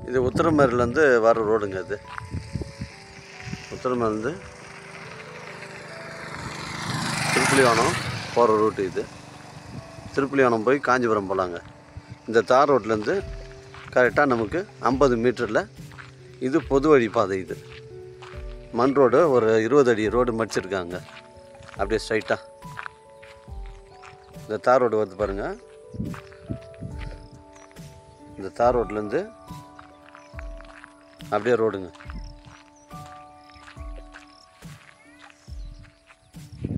இது உத்திரமேரிலேருந்து வர ரோடுங்க. இது உத்திரமேரிலேருந்து திருப்புலியானம் போகிற ரூட்டு. இது திருப்புலியானம் போய் காஞ்சிபுரம் போகலாங்க. இந்த தார் ரோட்லேருந்து கரெக்டாக நமக்கு 50 மீட்டரில் இது பொது வழி பாதை. இது மண் ரோடு, ஒரு 20 அடி ரோடு மடிச்சிருக்காங்க. அப்படியே ஸ்ட்ரைட்டாக இந்த தார் ரோடு வருது பாருங்கள். இந்த தார் ரோட்லேருந்து அப்படியே ரோடுங்க.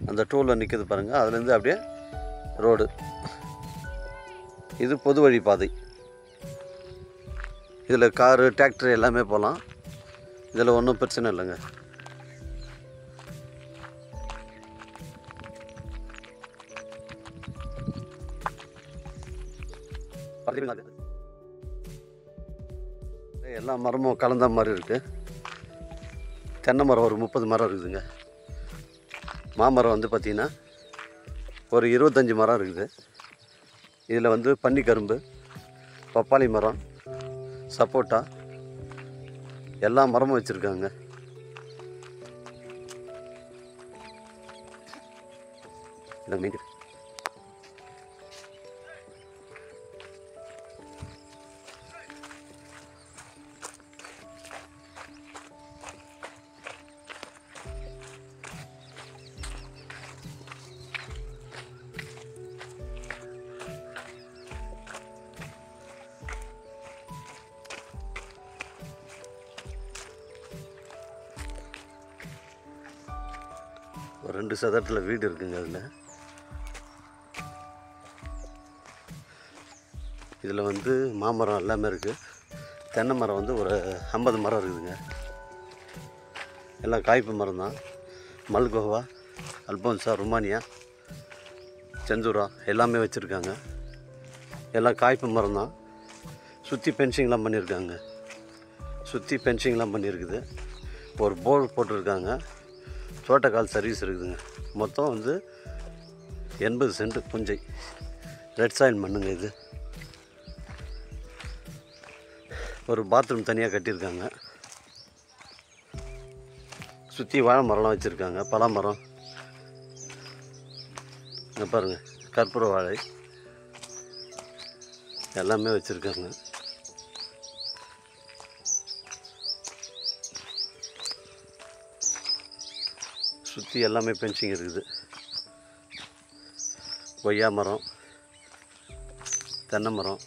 அந்த டூலில் நிற்கிது பாருங்கள், அதுலேருந்து அப்படியே ரோடு. இது பொது வழி பாதை. இதில் காரு, டிராக்டர் எல்லாமே போகலாம். இதில் ஒன்றும் பிரச்சனை இல்லைங்க. எல்லா மரமும் கலந்த மாதிரி இருக்குது. தென்னை மரம் ஒரு 30 மரம் இருக்குதுங்க. மாமரம் வந்து பார்த்திங்கன்னா ஒரு 25 மரம் இருக்குது. இதில் வந்து பன்னிக்கரும்பு, பப்பாளி மரம், சப்போட்டா எல்லா மரமும் வச்சுருக்காங்க. இந்த மீன் ஒரு 2 சதுரத்தில் வீடு இருக்குங்க. இதில் வந்து மாமரம் எல்லாமே இருக்குது. தென்னை மரம் வந்து ஒரு 50 மரம் இருக்குதுங்க. எல்லாம் காய்ப்பு மரம் தான். மல்கோவா, அல்போன்சா, ருமானியா, செந்தூரா எல்லாமே வச்சுருக்காங்க. எல்லாம் காய்ப்பு மரம் தான். சுற்றி பென்சிங்லாம் பண்ணியிருக்காங்க. சுற்றி பென்சிங்லாம் பண்ணியிருக்குது. ஒரு போர் போட்டிருக்காங்க. தோட்டக்கால் சர்வீஸ் இருக்குதுங்க. மொத்தம் வந்து 80 சென்ட் புஞ்சை. ரெட் சாயில் மண்ணுங்க. இது ஒரு பாத்ரூம் தனியாக கட்டியிருக்காங்க. சுற்றி வாழை மரம்லாம் வச்சுருக்காங்க. பலாமரம் இங்கே பாருங்கள், கற்பூர வாழை எல்லாமே வச்சுருக்காங்க. சுற்றி எல்லாமே பென்சிங் இருக்குது. கொய்யா மரம், தென்னை மரம்,